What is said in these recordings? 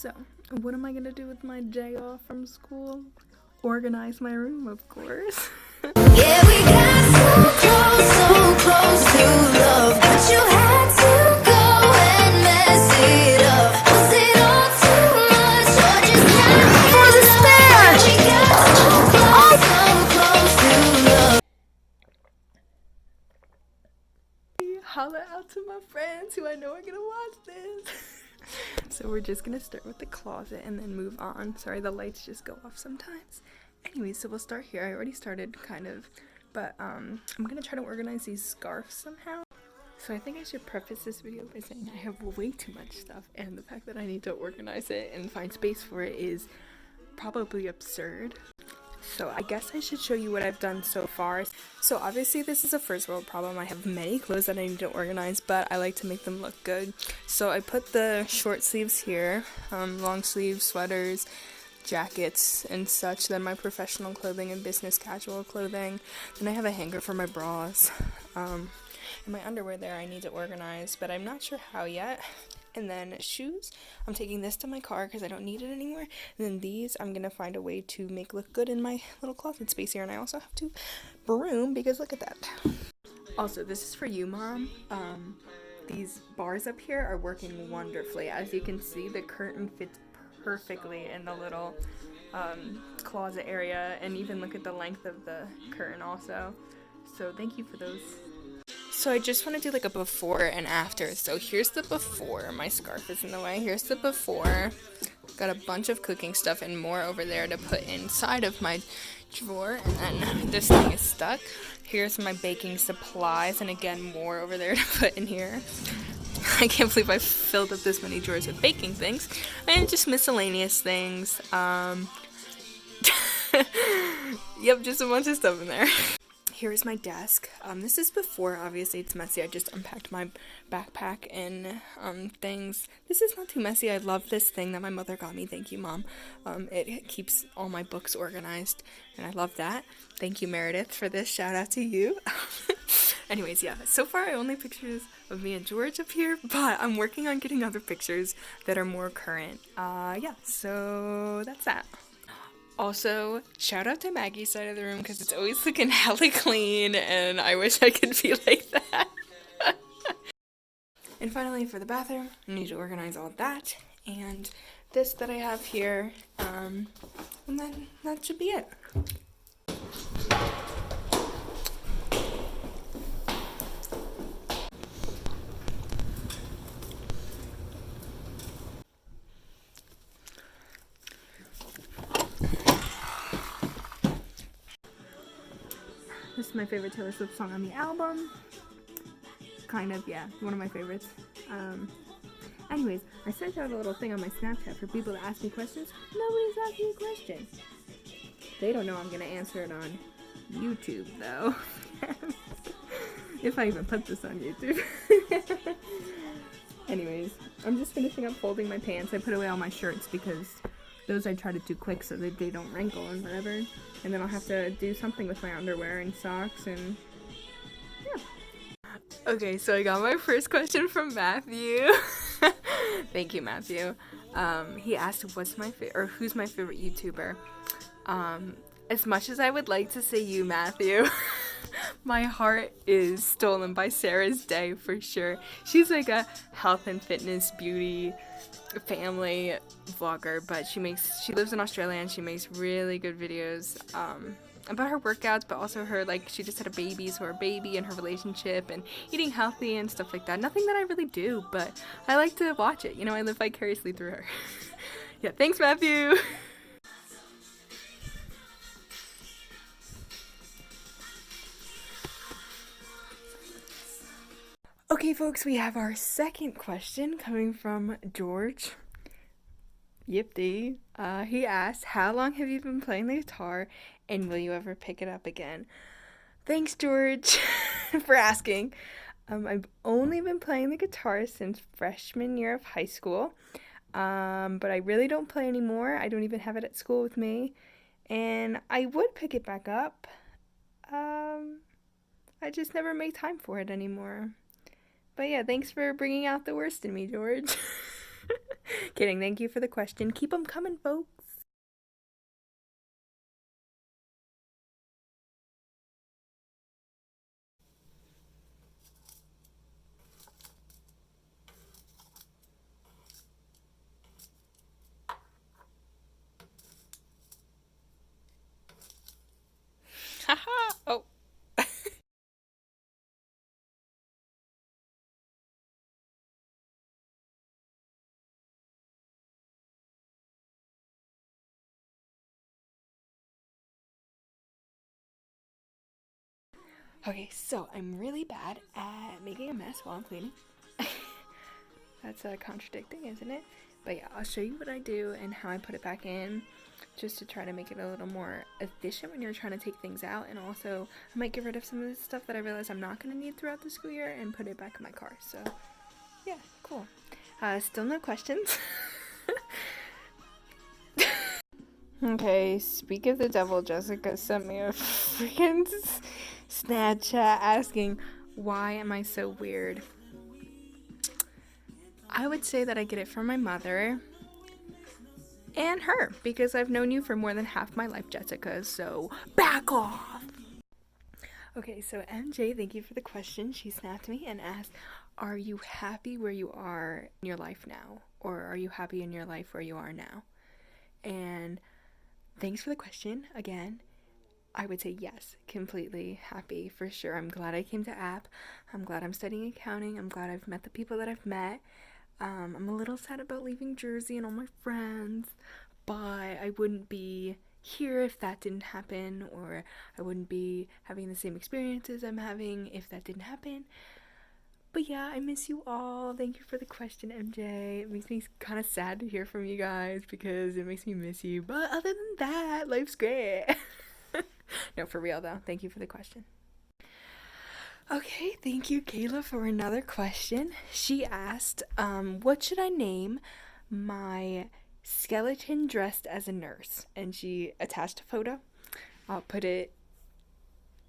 So, what am I gonna do with my day off from school? Organize my room, of course. Yeah, we got so close to love, but you had to go and mess it up. Was it all too much, or just not for the spare? We got so close to love. Holla out to my friends who I know are gonna watch this. So we're just gonna start with the closet and then move on. Sorry, the lights just go off sometimes. Anyways, so we'll start here. I already started kind of, but I'm gonna try to organize these scarves somehow. So I think I should preface this video by saying I have way too much stuff, and the fact that I need to organize it and find space for it is probably absurd. So I guess I should show you what I've done so far. So obviously this is a first world problem. I have many clothes that I need to organize, but I like to make them look good. So I put the short sleeves here, long sleeves, sweaters, jackets and such, then my professional clothing and business casual clothing. Then I have a hanger for my bras. And my underwear there I need to organize, but I'm not sure how yet. And then shoes, I'm taking this to my car because I don't need it anymore. And then these, I'm going to find a way to make look good in my little closet space here. And I also have to broom because look at that. Also, this is for you, Mom. These bars up here are working wonderfully. As you can see, the curtain fits perfectly in the little closet area. And even look at the length of the curtain also. So thank you for those. So I just want to do like a before and after. So here's the before. My scarf is in the way. Here's the before. Got a bunch of cooking stuff and more over there to put inside of my drawer. And then this thing is stuck. Here's my baking supplies. And again, more over there to put in here. I can't believe I filled up this many drawers with baking things. And just miscellaneous things. Yep, just a bunch of stuff in there. Here's my desk. This is before, obviously it's messy. I just unpacked my backpack and things. This is not too messy. I love this thing that my mother got me. Thank you, Mom. It keeps all my books organized, and I love that. Thank you, Meredith, for this. Shout out to you. Anyways, yeah, so far I only pictures of me and George up here, but I'm working on getting other pictures that are more current. Yeah, so that's that. Also, shout out to Maggie's side of the room because it's always looking hella clean and I wish I could be like that. And finally, for the bathroom, I need to organize all that and this that I have here, and then that should be it. This is my favorite Taylor Swift song on the album. Kind of, yeah, one of my favorites. Anyways, I sent out a little thing on my Snapchat for people to ask me questions. Nobody's asked me a question. They don't know I'm gonna answer it on YouTube, though. If I even put this on YouTube. Anyways, I'm just finishing up folding my pants. I put away all my shirts because those I try to do quick so that they don't wrinkle and whatever. And then I'll have to do something with my underwear and socks and yeah. Okay, so I got my first question from Matthew. Thank you, Matthew. He asked who's my favorite YouTuber. As much as I would like to say you, Matthew, my heart is stolen by Sarah's Day for sure. She's like a health and fitness beauty family vlogger, but she lives in Australia and she makes really good videos about her workouts, but also her, like, she just had a baby, so her baby and her relationship and eating healthy and stuff like that. Nothing that I really do, but I like to watch it, you know. I live vicariously through her. Yeah, thanks, Matthew. Okay, folks, we have our second question coming from George. Yipty. He asked, how long have you been playing the guitar and will you ever pick it up again? Thanks, George, for asking. I've only been playing the guitar since freshman year of high school, but I really don't play anymore. I don't even have it at school with me, and I would pick it back up. I just never make time for it anymore. But yeah, thanks for bringing out the worst in me, George. Kidding. Thank you for the question. Keep them coming, folks. Haha. Oh. Okay, so I'm really bad at making a mess while I'm cleaning. That's contradicting, isn't it? But yeah, I'll show you what I do and how I put it back in, just to try to make it a little more efficient when you're trying to take things out. And also, I might get rid of some of the stuff that I realize I'm not going to need throughout the school year and put it back in my car. So yeah, cool. Still no questions. Okay, speak of the devil, Jessica sent me a freaking Snapchat asking, why am I so weird? I would say that I get it from my mother and her, because I've known you for more than half my life, Jessica, so back off! Okay, so MJ, thank you for the question. She snapped me and asked, are you happy where you are in your life now? Or are you happy in your life where you are now? And thanks for the question again. I would say yes, completely happy for sure. I'm glad I came to App. I'm glad I'm studying accounting. I'm glad I've met the people that I've met. I'm a little sad about leaving Jersey and all my friends, but I wouldn't be here if that didn't happen, or I wouldn't be having the same experiences I'm having if that didn't happen. But yeah, I miss you all. Thank you for the question, MJ. It makes me kind of sad to hear from you guys because it makes me miss you. But other than that, life's great. No, for real though. Thank you for the question. Okay, thank you, Kayla, for another question. She asked, what should I name my skeleton dressed as a nurse? And she attached a photo. I'll put it,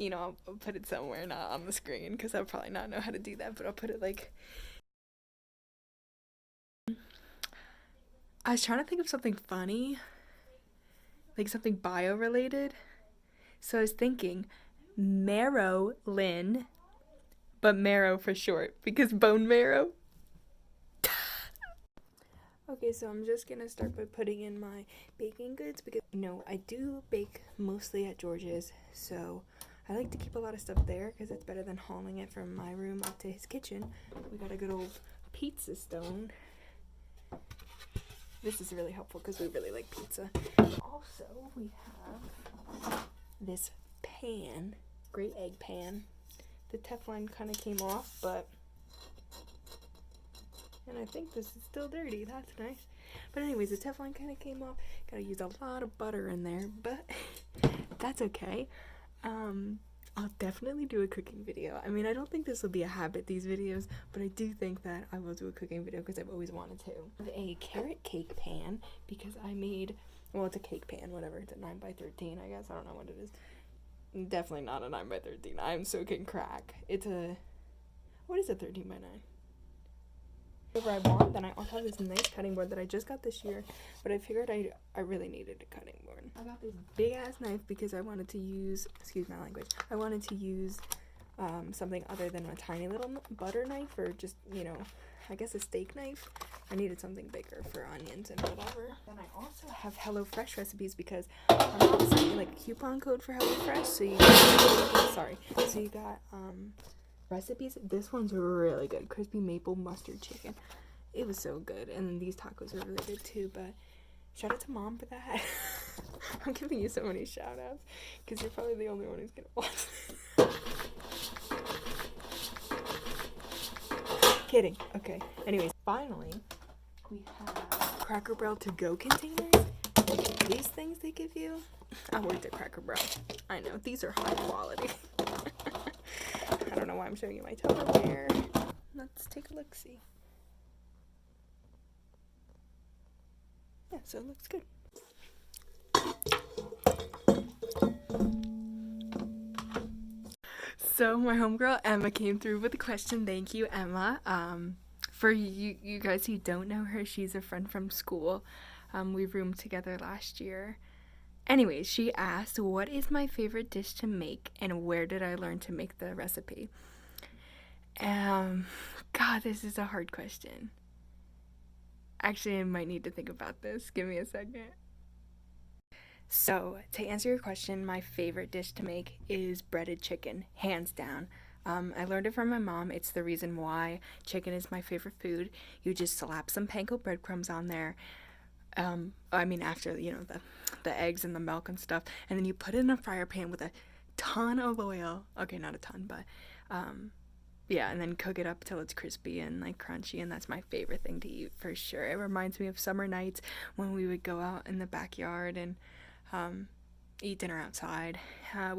I'll put it somewhere, not on the screen, because I'll probably not know how to do that, but I'll put it like... I was trying to think of something funny, like something bio-related. So I was thinking, Marrow Lynn, but marrow for short, because bone marrow. Okay, so I'm just gonna start by putting in my baking goods because I do bake mostly at George's, so I like to keep a lot of stuff there because it's better than hauling it from my room up to his kitchen. We got a good old pizza stone. This is really helpful because we really like pizza. Also, we have this pan, great egg pan. The Teflon kind of came off, and I think this is still dirty. That's nice. But anyways, the Teflon kind of came off. Gotta use a lot of butter in there, but that's okay. I'll definitely do a cooking video. I mean, I don't think this will be a habit, these videos, but I do think that I will do a cooking video because I've always wanted to. I have a carrot cake pan because I made, well, it's a cake pan, whatever. It's a 9x13, I guess. I don't know what it is. Definitely not a 9x13. I'm soaking crack. It's a, what is a 13x9? Whatever I want. Then I also have this nice cutting board that I just got this year, but I figured I really needed a cutting board. I got this big ass knife because I wanted to use, excuse my language, I wanted to use something other than a tiny little butter knife, or just, I guess a steak knife. I needed something bigger for onions and whatever. Then I also have HelloFresh recipes because my mom sent me like a coupon code for HelloFresh, so you got, recipes. This one's really good. Crispy maple mustard chicken. It was so good. And then these tacos are really good too, but shout out to Mom for that. I'm giving you so many shout outs because you're probably the only one who's gonna watch this. Kidding. Okay. Anyways, finally, we have Cracker Barrel to-go containers. These things they give you. I worked at Cracker Barrel. I know. These are high quality. I don't know why I'm showing you my Tupperware. Let's take a look-see. Yeah, so it looks good. So my homegirl Emma came through with a question. Thank you, Emma. For you guys who don't know her, she's a friend from school. We roomed together last year. Anyways, she asked, what is my favorite dish to make and where did I learn to make the recipe? God, this is a hard question. Actually, I might need to think about this. Give me a second. So, to answer your question, my favorite dish to make is breaded chicken, hands down. I learned it from my mom. It's the reason why chicken is my favorite food. You just slap some panko breadcrumbs on there. After, the eggs and the milk and stuff. And then you put it in a fryer pan with a ton of oil. Okay, not a ton, but, and then cook it up till it's crispy and, like, crunchy. And that's my favorite thing to eat for sure. It reminds me of summer nights when we would go out in the backyard and, eat dinner outside. I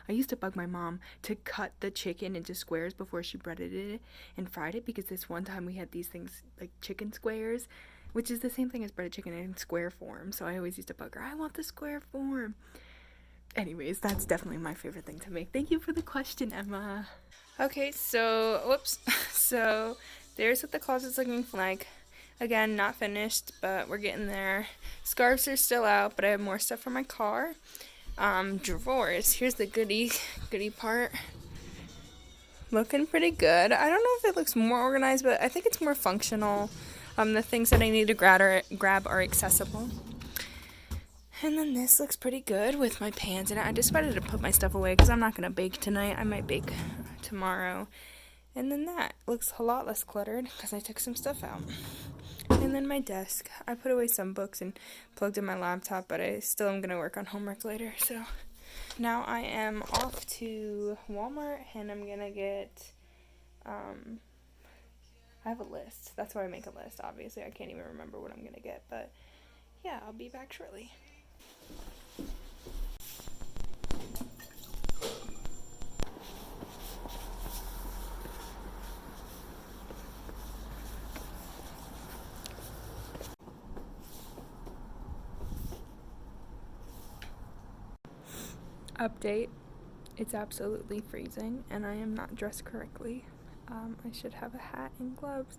used to bug my mom to cut the chicken into squares before she breaded it and fried it, because this one time we had these things like chicken squares, which is the same thing as breaded chicken in square form. So I always used to bug her, I want the square form. Anyways, that's definitely my favorite thing to make. Thank you for the question, Emma. Okay, so there's what the closet's looking like. Again, not finished, but we're getting there. Scarves are still out, but I have more stuff for my car. Drawers. Here's the goody part. Looking pretty good. I don't know if it looks more organized, but I think it's more functional. The things that I need to grab are accessible. And then this looks pretty good with my pans in it. I decided to put my stuff away because I'm not going to bake tonight. I might bake tomorrow. And then that looks a lot less cluttered because I took some stuff out. And then my desk. I put away some books and plugged in my laptop, but I still am going to work on homework later. So now I am off to Walmart and I'm going to get, I have a list. That's why I make a list, obviously. I can't even remember what I'm going to get, but yeah, I'll be back shortly. Update. It's absolutely freezing and I am not dressed correctly. I should have a hat and gloves,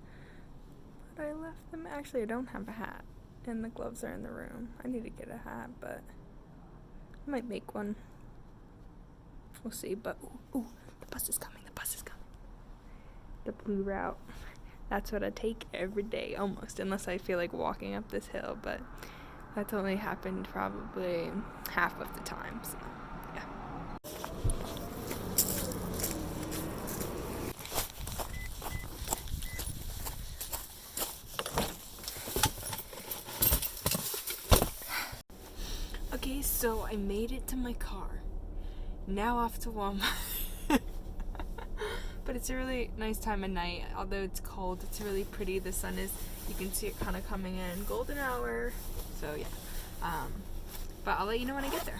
but I left them. Actually, I don't have a hat and the gloves are in the room. I need to get a hat, but I might make one. We'll see, but ooh, the bus is coming. The blue route. That's what I take every day, almost, unless I feel like walking up this hill, but that's only happened probably half of the time, so. Okay, so I made it to my car. Now off to Walmart. But it's a really nice time of night. Although it's cold, it's really pretty. The sun is, you can see it kind of coming in. Golden hour. So yeah. But I'll let you know when I get there.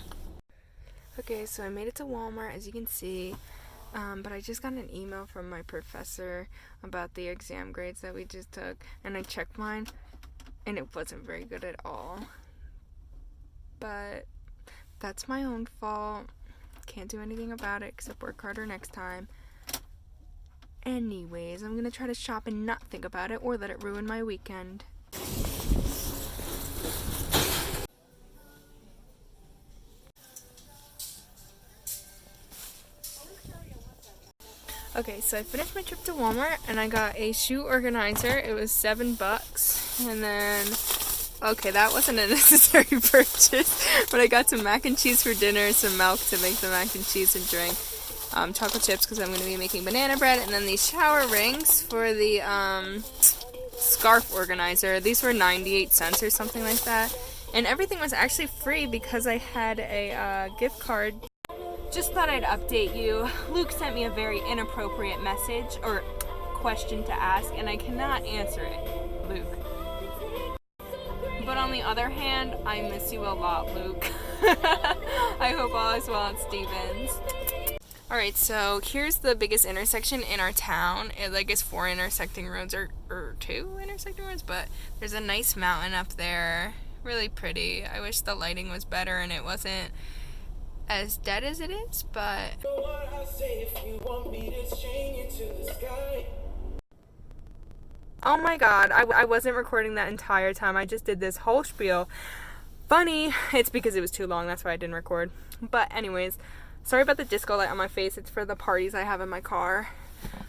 Okay, so I made it to Walmart, as you can see. But I just got an email from my professor about the exam grades that we just took. And I checked mine, and it wasn't very good at all. But that's my own fault. Can't do anything about it except work harder next time. Anyways, I'm gonna try to shop and not think about it or let it ruin my weekend. Okay, so I finished my trip to Walmart and I got a shoe organizer. It was $7. And then, okay, that wasn't a necessary purchase, but I got some mac and cheese for dinner, some milk to make the mac and cheese and drink, chocolate chips because I'm going to be making banana bread, and then these shower rings for the scarf organizer. These were 98 cents or something like that, and everything was actually free because I had a gift card. Just thought I'd update you. Luke sent me a very inappropriate message or question to ask, and I cannot answer it, Luke. But on the other hand, I miss you a lot, Luke. I hope all is well at Stevens. Alright, so here's the biggest intersection in our town. It is 4 intersecting roads, or 2 intersecting roads, but there's a nice mountain up there. Really pretty. I wish the lighting was better and it wasn't as dead as it is, but so what I say if you want me to chain you to the sky. Oh my god, I wasn't recording that entire time. I just did this whole spiel. Funny, it's because it was too long, that's why I didn't record. But anyways, sorry about the disco light on my face. It's for the parties I have in my car.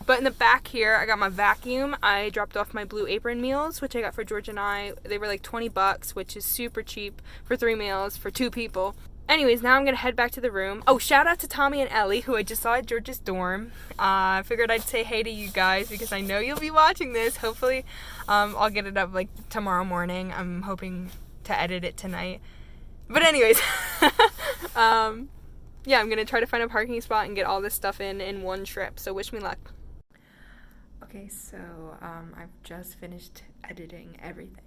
But in the back here, I got my vacuum. I dropped off my Blue Apron meals, which I got for George and I. They were like 20 bucks, which is super cheap for 3 meals for 2 people. Anyways, now I'm going to head back to the room. Oh, shout out to Tommy and Ellie, who I just saw at George's dorm. I figured I'd say hey to you guys because I know you'll be watching this. Hopefully, I'll get it up like tomorrow morning. I'm hoping to edit it tonight. But anyways, yeah, I'm going to try to find a parking spot and get all this stuff in one trip. So wish me luck. Okay, so I've just finished editing everything.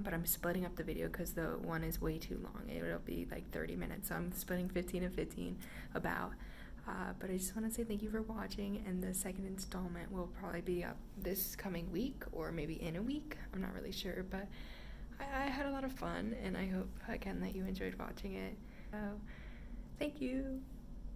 But I'm splitting up the video because the one is way too long. It'll be like 30 minutes, so I'm splitting 15 and 15 about. But I just want to say thank you for watching, and the second installment will probably be up this coming week or maybe in a week. I'm not really sure, but I had a lot of fun, and I hope, again, that you enjoyed watching it. So, thank you.